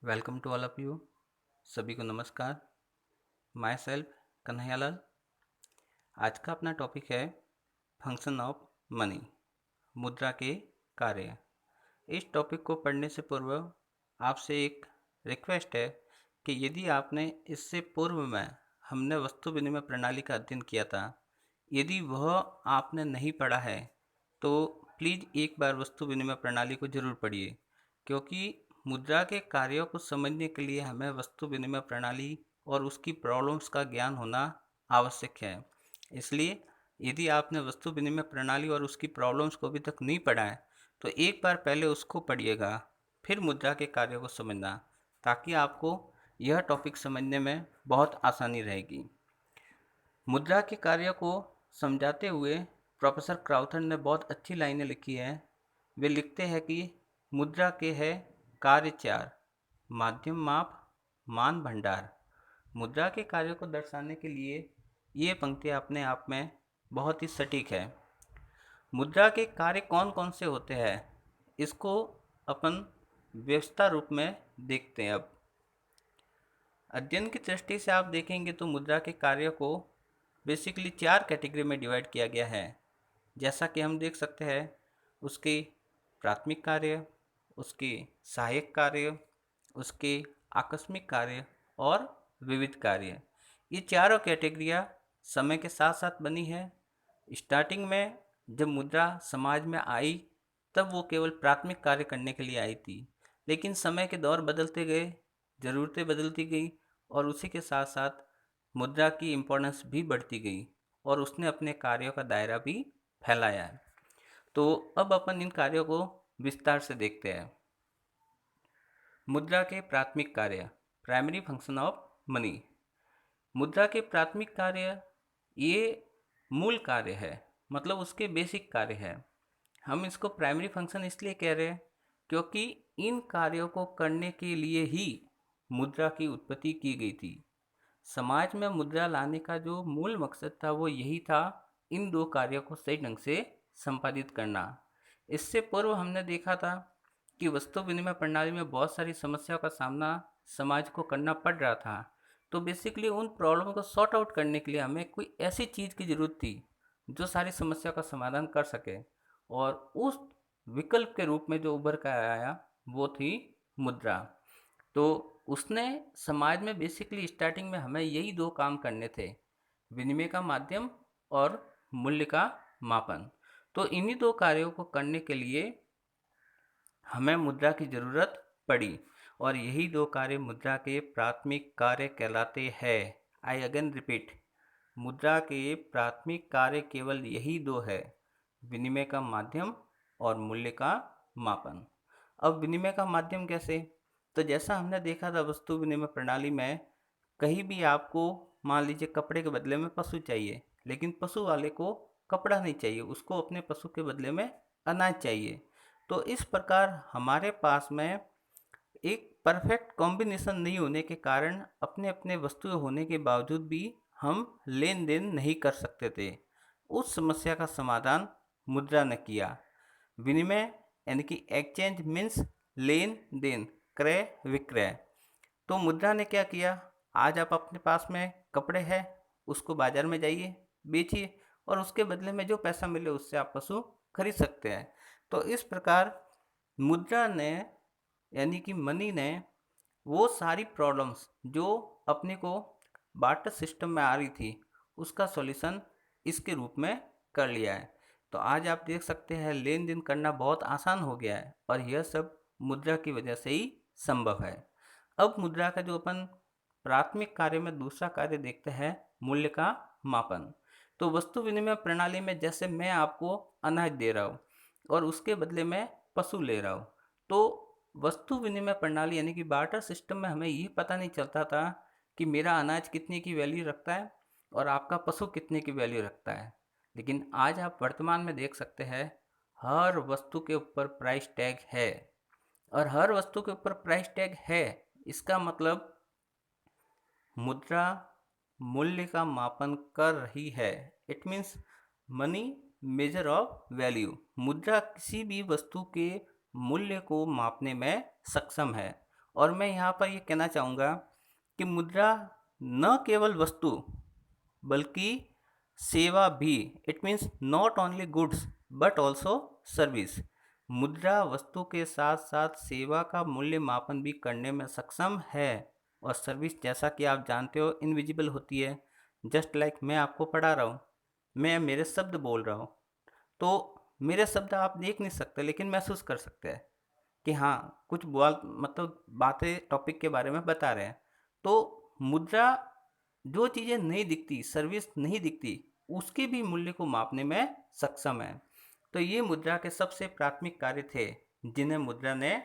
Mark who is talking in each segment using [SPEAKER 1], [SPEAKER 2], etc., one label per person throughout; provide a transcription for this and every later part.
[SPEAKER 1] Welcome to all of you. सभी को नमस्कार। Myself Kanhaiyalal. आज का अपना टॉपिक है फंक्शन ऑफ मनी, मुद्रा के कार्य। इस टॉपिक को पढ़ने से पूर्व आपसे एक रिक्वेस्ट है कि यदि आपने इससे पूर्व में हमने वस्तु विनिमय प्रणाली का अध्ययन किया था, यदि वह आपने नहीं पढ़ा है तो प्लीज़ एक बार वस्तु विनिमय प्रणाली को जरूर पढ़िए, क्योंकि मुद्रा के कार्यों को समझने के लिए हमें वस्तु विनिमय प्रणाली और उसकी प्रॉब्लम्स का ज्ञान होना आवश्यक है। इसलिए यदि आपने वस्तु विनिमय प्रणाली और उसकी प्रॉब्लम्स को अभी तक नहीं पढ़ा है तो एक बार पहले उसको पढ़िएगा, फिर मुद्रा के कार्यों को समझना, ताकि आपको यह टॉपिक समझने में बहुत आसानी रहेगी। मुद्रा के कार्य को समझाते हुए प्रोफेसर क्राउथन ने बहुत अच्छी लाइनें लिखी हैं। वे लिखते हैं कि मुद्रा के है कार्य चार: माध्यम, माप, मान, भंडार। मुद्रा के कार्य को दर्शाने के लिए ये पंक्तियाँ अपने आप में बहुत ही सटीक है। मुद्रा के कार्य कौन कौन से होते हैं, इसको अपन व्यवस्था रूप में देखते हैं। अब अध्ययन की दृष्टि से आप देखेंगे तो मुद्रा के कार्य को बेसिकली चार कैटेगरी में डिवाइड किया गया है। जैसा कि हम देख सकते हैं, उसके प्राथमिक कार्य, उसके सहायक कार्य, उसके आकस्मिक कार्य और विविध कार्य। ये चारों कैटेगरियाँ समय के साथ साथ बनी है। स्टार्टिंग में जब मुद्रा समाज में आई तब वो केवल प्राथमिक कार्य करने के लिए आई थी, लेकिन समय के दौर बदलते गए, ज़रूरतें बदलती गई और उसी के साथ साथ मुद्रा की इम्पोर्टेंस भी बढ़ती गई और उसने अपने कार्यों का दायरा भी फैलाया है। तो अब अपन इन कार्यों को विस्तार से देखते हैं। मुद्रा के प्राथमिक कार्य, प्राइमरी फंक्शन ऑफ मनी। मुद्रा के प्राथमिक कार्य ये मूल कार्य है, मतलब उसके बेसिक कार्य है। हम इसको प्राइमरी फंक्शन इसलिए कह रहे हैं क्योंकि इन कार्यों को करने के लिए ही मुद्रा की उत्पत्ति की गई थी। समाज में मुद्रा लाने का जो मूल मकसद था वो यही था, इन दो कार्यों को सही ढंग से संपादित करना। इससे पूर्व हमने देखा था कि वस्तु विनिमय प्रणाली में बहुत सारी समस्याओं का सामना समाज को करना पड़ रहा था। तो बेसिकली उन प्रॉब्लम को सॉर्ट आउट करने के लिए हमें कोई ऐसी चीज़ की ज़रूरत थी जो सारी समस्या का समाधान कर सके, और उस विकल्प के रूप में जो उभर कर आया वो थी मुद्रा। तो उसने समाज में बेसिकली स्टार्टिंग में हमें यही दो काम करने थे: विनिमय का माध्यम और मूल्य का मापन। तो इन्हीं दो कार्यों को करने के लिए हमें मुद्रा की ज़रूरत पड़ी, और यही दो कार्य मुद्रा के प्राथमिक कार्य कहलाते हैं। आई अगेन रिपीट, मुद्रा के प्राथमिक कार्य केवल यही दो है: विनिमय का माध्यम और मूल्य का मापन। अब विनिमय का माध्यम कैसे? तो जैसा हमने देखा था वस्तु विनिमय प्रणाली में, कहीं भी आपको मान लीजिए कपड़े के बदले में पशु चाहिए, लेकिन पशु वाले को कपड़ा नहीं चाहिए, उसको अपने पशु के बदले में अनाज चाहिए। तो इस प्रकार हमारे पास में एक परफेक्ट कॉम्बिनेशन नहीं होने के कारण अपने अपने वस्तुएं होने के बावजूद भी हम लेन देन नहीं कर सकते थे। उस समस्या का समाधान मुद्रा ने किया। विनिमय यानी कि एक्सचेंज मीन्स लेन देन, क्रय विक्रय। तो मुद्रा ने क्या किया, आज आप अपने पास में कपड़े हैं, उसको बाजार में जाइए बेचिए और उसके बदले में जो पैसा मिले उससे आप पशु खरीद सकते हैं। तो इस प्रकार मुद्रा ने यानी कि मनी ने वो सारी प्रॉब्लम्स जो अपने को बार्टर सिस्टम में आ रही थी उसका सॉल्यूशन इसके रूप में कर लिया है। तो आज आप देख सकते हैं लेन देन करना बहुत आसान हो गया है, और यह सब मुद्रा की वजह से ही संभव है। अब मुद्रा का जो अपन प्राथमिक कार्य में दूसरा कार्य देखते हैं, मूल्य का मापन। तो वस्तु विनिमय प्रणाली में जैसे मैं आपको अनाज दे रहा हूँ और उसके बदले में पशु ले रहा हूँ, तो वस्तु विनिमय प्रणाली यानी कि बार्टर सिस्टम में हमें ये पता नहीं चलता था कि मेरा अनाज कितने की वैल्यू रखता है और आपका पशु कितने की वैल्यू रखता है। लेकिन आज आप वर्तमान में देख सकते हैं हर वस्तु के ऊपर प्राइस टैग है, और हर वस्तु के ऊपर प्राइस टैग है इसका मतलब मुद्रा मूल्य का मापन कर रही है। It means money measure of value. मुद्रा किसी भी वस्तु के मूल्य को मापने में सक्षम है, और मैं यहाँ पर ये कहना चाहूँगा कि मुद्रा न केवल वस्तु बल्कि सेवा भी, it means not only goods but also service. मुद्रा वस्तु के साथ साथ सेवा का मूल्य मापन भी करने में सक्षम है। और सर्विस, जैसा कि आप जानते हो, इनविजिबल होती है। जस्ट लाइक मैं आपको पढ़ा रहा हूँ, मैं मेरे शब्द बोल रहा हूँ, तो मेरे शब्द आप देख नहीं सकते लेकिन महसूस कर सकते हैं कि हाँ, कुछ मतलब बातें टॉपिक के बारे में बता रहे हैं। तो मुद्रा, जो चीज़ें नहीं दिखती, सर्विस नहीं दिखती, उसके भी मूल्य को मापने में सक्षम है। तो ये मुद्रा के सबसे प्राथमिक कार्य थे जिन्हें मुद्रा ने,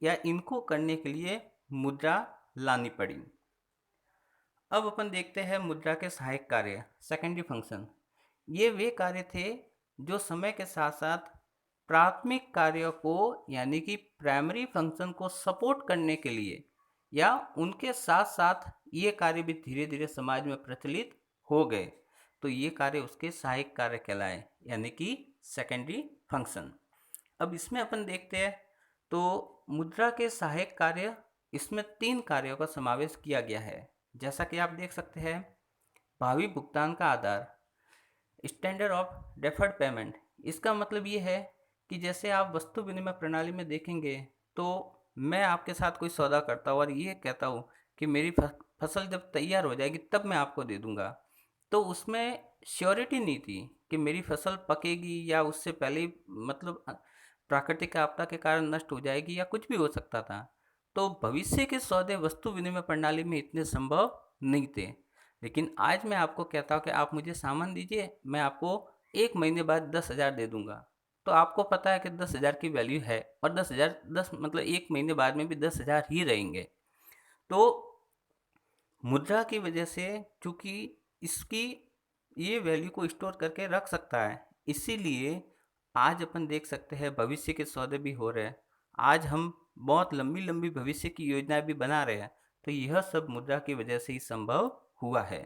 [SPEAKER 1] या इनको करने के लिए मुद्रा लानी पड़ी। अब अपन देखते हैं मुद्रा के सहायक कार्य, सेकेंडरी फंक्शन। ये वे कार्य थे जो समय के साथ साथ प्राथमिक कार्यों को, यानी कि प्राइमरी फंक्शन को सपोर्ट करने के लिए, या उनके साथ साथ ये कार्य भी धीरे धीरे समाज में प्रचलित हो गए, तो ये कार्य उसके सहायक कार्य कहलाए, यानी कि सेकेंडरी फंक्शन। अब इसमें अपन देखते हैं तो मुद्रा के सहायक कार्य, इसमें 3 कार्यों का समावेश किया गया है। जैसा कि आप देख सकते हैं, भावी भुगतान का आधार, स्टैंडर्ड ऑफ डेफर्ड पेमेंट। इसका मतलब ये है कि जैसे आप वस्तु विनिमय प्रणाली में देखेंगे, तो मैं आपके साथ कोई सौदा करता हूँ और ये कहता हूँ कि मेरी फसल जब तैयार हो जाएगी तब मैं आपको दे दूँगा, तो उसमें श्योरिटी नहीं थी कि मेरी फसल पकेगी या उससे पहले ही, मतलब प्राकृतिक आपदा के कारण नष्ट हो जाएगी या कुछ भी हो सकता था। तो भविष्य के सौदे वस्तु विनिमय प्रणाली में इतने संभव नहीं थे। लेकिन आज मैं आपको कहता हूँ कि आप मुझे सामान दीजिए, मैं आपको 1 महीने बाद 10,000 दे दूंगा। तो आपको पता है कि 10,000 की वैल्यू है, और 10,000 मतलब 1 महीने बाद में भी 10,000 ही रहेंगे। तो मुद्रा की वजह से, चूंकि इसकी ये वैल्यू को स्टोर करके रख सकता है, इसीलिए आज अपन देख सकते हैं भविष्य के सौदे भी हो रहे हैं। आज हम बहुत लंबी लंबी भविष्य की योजनाएं भी बना रहे हैं, तो यह सब मुद्रा की वजह से ही संभव हुआ है।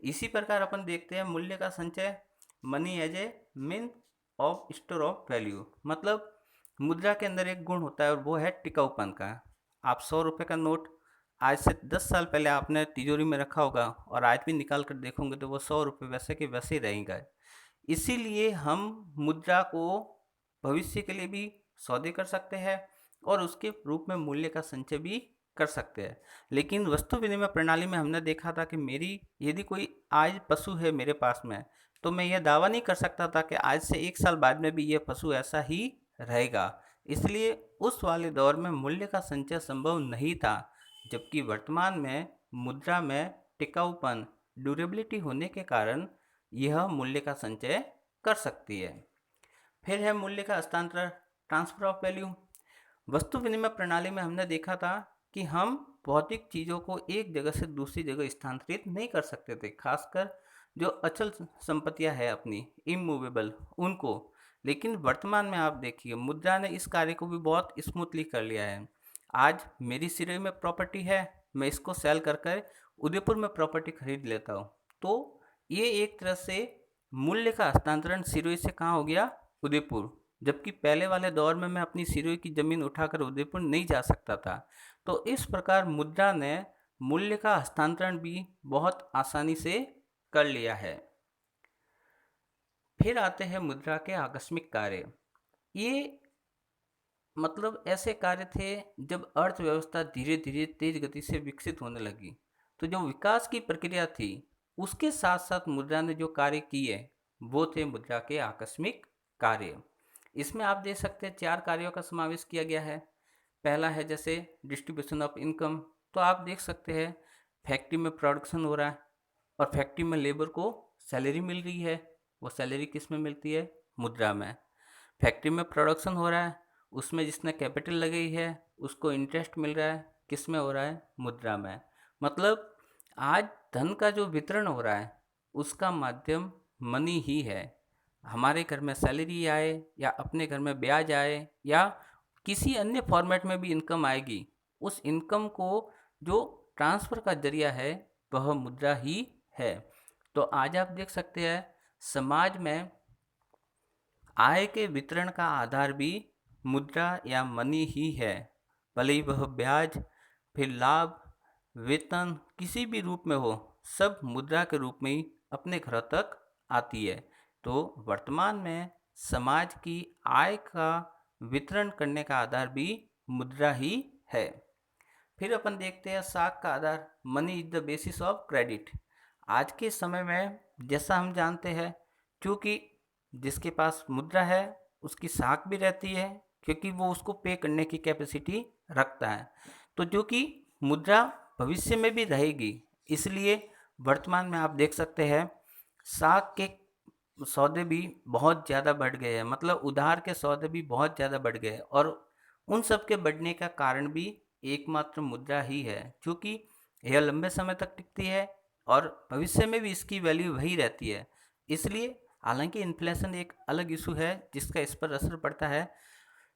[SPEAKER 1] इसी प्रकार अपन देखते हैं मूल्य का संचय, money as a mean of store of value. मतलब मुद्रा के अंदर एक गुण होता है और वो है टिकाऊपन का। आप 100 रुपये का नोट आज से 10 साल पहले आपने तिजोरी में रखा होगा, और आज भी निकाल कर देखोगे तो वो 100 रुपये वैसे के वैसे ही रहेंगे। इसीलिए हम मुद्रा को भविष्य के लिए भी सौदे कर सकते हैं और उसके रूप में मूल्य का संचय भी कर सकते हैं। लेकिन वस्तु विनिमय प्रणाली में हमने देखा था कि मेरी यदि कोई आज पशु है मेरे पास में, तो मैं यह दावा नहीं कर सकता था कि आज से 1 साल बाद में भी यह पशु ऐसा ही रहेगा। इसलिए उस वाले दौर में मूल्य का संचय संभव नहीं था, जबकि वर्तमान में मुद्रा में टिकाऊपन, ड्यूरेबिलिटी होने के कारण यह मूल्य का संचय कर सकती है। फिर है मूल्य का हस्तांतरण, ट्रांसफर ऑफ वैल्यू। वस्तु विनिमय प्रणाली में हमने देखा था कि हम भौतिक चीज़ों को एक जगह से दूसरी जगह स्थानांतरित नहीं कर सकते थे, खासकर जो अचल संपत्तियां है अपनी, इमूवेबल, उनको। लेकिन वर्तमान में आप देखिए, मुद्रा ने इस कार्य को भी बहुत स्मूथली कर लिया है। आज मेरी सिरोही में प्रॉपर्टी है, मैं इसको सेल कर कर उदयपुर में प्रॉपर्टी खरीद लेता हूँ। तो ये एक तरह से मूल्य का हस्तांतरण सिरोही से कहाँ हो गया, उदयपुर। जबकि पहले वाले दौर में मैं अपनी सिरोही की ज़मीन उठाकर उदयपुर नहीं जा सकता था। तो इस प्रकार मुद्रा ने मूल्य का हस्तांतरण भी बहुत आसानी से कर लिया है। फिर आते हैं मुद्रा के आकस्मिक कार्य। ये मतलब ऐसे कार्य थे जब अर्थव्यवस्था धीरे धीरे तेज गति से विकसित होने लगी। तो जो विकास की प्रक्रिया थी, उसके साथ साथ मुद्रा ने जो कार्य किए, वो थे मुद्रा के आकस्मिक कार्य। इसमें आप देख सकते हैं 4 कार्यों का समावेश किया गया है। पहला है जैसे डिस्ट्रीब्यूशन ऑफ इनकम। तो आप देख सकते हैं फैक्ट्री में प्रोडक्शन हो रहा है और फैक्ट्री में लेबर को सैलरी मिल रही है। वो सैलरी किस में मिलती है, मुद्रा में। फैक्ट्री में प्रोडक्शन हो रहा है, उसमें जिसने कैपिटल लगाई है उसको इंटरेस्ट मिल रहा है, किस में हो रहा है, मुद्रा में। मतलब आज धन का जो वितरण हो रहा है उसका माध्यम मनी ही है। हमारे घर में सैलरी आए या अपने घर में ब्याज आए या किसी अन्य फॉर्मेट में भी इनकम आएगी, उस इनकम को जो ट्रांसफ़र का जरिया है वह मुद्रा ही है। तो आज आप देख सकते हैं समाज में आय के वितरण का आधार भी मुद्रा या मनी ही है। भले ही वह ब्याज फिर लाभ, वेतन किसी भी रूप में हो, सब मुद्रा के रूप में ही अपने घरों तक आती है। तो वर्तमान में समाज की आय का वितरण करने का आधार भी मुद्रा ही है। फिर अपन देखते हैं साख का आधार, money is the basis of credit. आज के समय में जैसा हम जानते हैं, क्योंकि जिसके पास मुद्रा है उसकी साख भी रहती है, क्योंकि वो उसको पे करने की कैपेसिटी रखता है। तो जो कि मुद्रा भविष्य में भी रहेगी, इसलिए वर्तमान में आप देख सकते हैं साख के सौदे भी बहुत ज़्यादा बढ़ गए हैं, मतलब उधार के सौदे भी बहुत ज़्यादा बढ़ गए हैं। और उन सब के बढ़ने का कारण भी एकमात्र मुद्रा ही है, क्योंकि यह लंबे समय तक टिकती है और भविष्य में भी इसकी वैल्यू वही रहती है। इसलिए हालांकि इन्फ्लेशन एक अलग इशू है जिसका इस पर असर पड़ता है,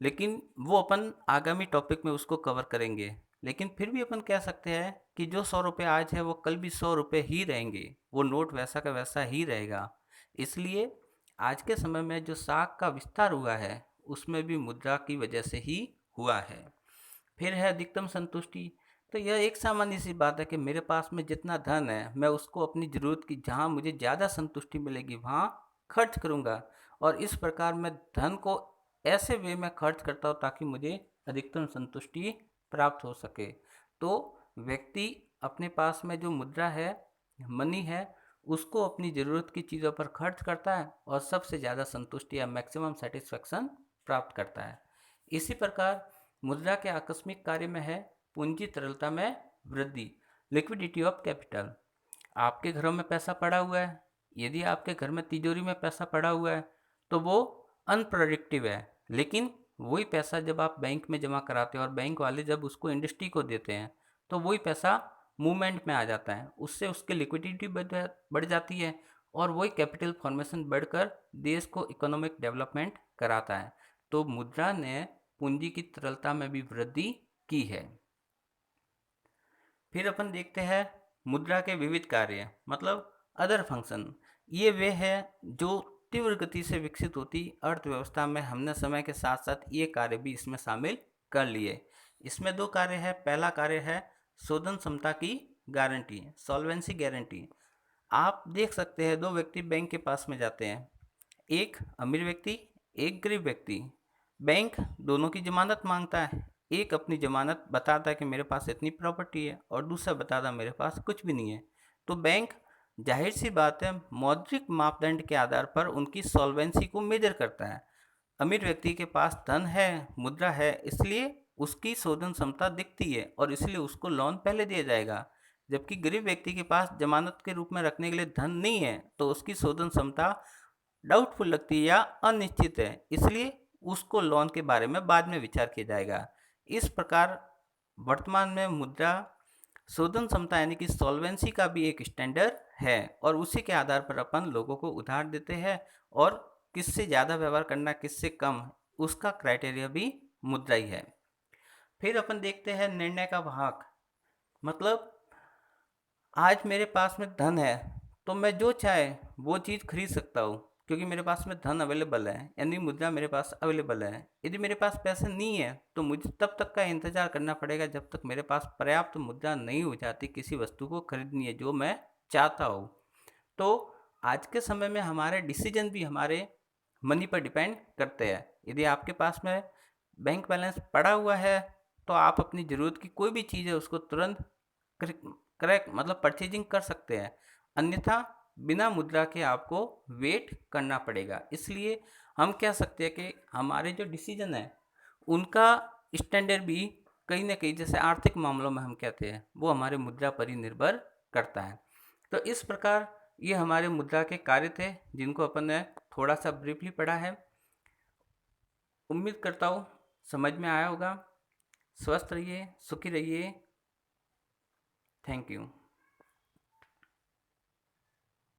[SPEAKER 1] लेकिन वो अपन आगामी टॉपिक में उसको कवर करेंगे। लेकिन फिर भी अपन कह सकते हैं कि जो 100 रुपये आज है वो कल भी 100 रुपये ही रहेंगे, वो नोट वैसा का वैसा ही रहेगा। इसलिए आज के समय में जो साख का विस्तार हुआ है उसमें भी मुद्रा की वजह से ही हुआ है। फिर है अधिकतम संतुष्टि। तो यह एक सामान्य सी बात है कि मेरे पास में जितना धन है मैं उसको अपनी ज़रूरत की, जहाँ मुझे ज़्यादा संतुष्टि मिलेगी वहाँ खर्च करूँगा। और इस प्रकार मैं धन को ऐसे वे में खर्च करता हूँ ताकि मुझे अधिकतम संतुष्टि प्राप्त हो सके। तो व्यक्ति अपने पास में जो मुद्रा है, मनी है, उसको अपनी ज़रूरत की चीज़ों पर खर्च करता है और सबसे ज़्यादा संतुष्टि या मैक्सिमम सेटिस्फेक्शन प्राप्त करता है। इसी प्रकार मुद्रा के आकस्मिक कार्य में है पूंजी तरलता में वृद्धि, लिक्विडिटी ऑफ कैपिटल। आपके घरों में पैसा पड़ा हुआ है, यदि आपके घर में तिजोरी में पैसा पड़ा हुआ है तो वो अनप्रोडक्टिव है, लेकिन वही पैसा जब आप बैंक में जमा कराते हैं और बैंक वाले जब उसको इंडस्ट्री को देते हैं तो वही पैसा मूवमेंट में आ जाता है, उससे उसकी लिक्विडिटी बढ़ जाती है और वही कैपिटल फॉर्मेशन बढ़कर देश को इकोनॉमिक डेवलपमेंट कराता है। तो मुद्रा ने पूंजी की तरलता में भी वृद्धि की है। फिर अपन देखते हैं मुद्रा के विविध कार्य, मतलब अदर फंक्शन। ये वे है जो तीव्र गति से विकसित होती अर्थव्यवस्था में हमने समय के साथ साथ ये कार्य भी इसमें शामिल कर लिए। इसमें दो कार्य है। पहला कार्य है शोधन क्षमता की गारंटी, सॉल्वेंसी गारंटी। आप देख सकते हैं दो व्यक्ति बैंक के पास में जाते हैं, एक अमीर व्यक्ति, एक गरीब व्यक्ति। बैंक दोनों की जमानत मांगता है। एक अपनी जमानत बताता है कि मेरे पास इतनी प्रॉपर्टी है और दूसरा बताता है मेरे पास कुछ भी नहीं है। तो बैंक जाहिर सी बात है मौद्रिक मापदंड के आधार पर उनकी सॉल्वेंसी को मेजर करता है। अमीर व्यक्ति के पास धन है, मुद्रा है, इसलिए उसकी शोधन क्षमता दिखती है और इसलिए उसको लोन पहले दिया जाएगा। जबकि गरीब व्यक्ति के पास जमानत के रूप में रखने के लिए धन नहीं है तो उसकी शोधन क्षमता डाउटफुल लगती है या अनिश्चित है, इसलिए उसको लोन के बारे में बाद में विचार किया जाएगा। इस प्रकार वर्तमान में मुद्रा शोधन क्षमता यानी कि सॉल्वेंसी का भी एक स्टैंडर्ड है और उसी के आधार पर अपन लोगों को उधार देते हैं और किससे ज़्यादा व्यवहार करना किससे कम, उसका क्राइटेरिया भी मुद्रा ही है। फिर अपन देखते हैं निर्णय का वाहक, मतलब आज मेरे पास में धन है तो मैं जो चाहे वो चीज़ खरीद सकता हूँ क्योंकि मेरे पास में धन अवेलेबल है, यानी मुद्रा मेरे पास अवेलेबल है। यदि मेरे पास पैसे नहीं है तो मुझे तब तक का इंतज़ार करना पड़ेगा जब तक मेरे पास पर्याप्त मुद्रा नहीं हो जाती किसी वस्तु को खरीदनी है जो मैं चाहता हूँ। तो आज के समय में हमारे डिसीजन भी हमारे मनी पर डिपेंड करते हैं। यदि आपके पास में बैंक बैलेंस पड़ा हुआ है तो आप अपनी ज़रूरत की कोई भी चीज़ है उसको तुरंत करेक्ट मतलब परचेजिंग कर सकते हैं, अन्यथा बिना मुद्रा के आपको वेट करना पड़ेगा। इसलिए हम कह सकते हैं कि हमारे जो डिसीजन है उनका स्टैंडर्ड भी कहीं ना कहीं, जैसे आर्थिक मामलों में हम कहते हैं, वो हमारे मुद्रा पर ही निर्भर करता है। तो इस प्रकार ये हमारे मुद्रा के कार्य थे जिनको अपन ने थोड़ा सा ब्रीफली पढ़ा है। उम्मीद करता हूँ समझ में आया होगा। स्वस्थ रहिए, सुखी रहिए। Thank you.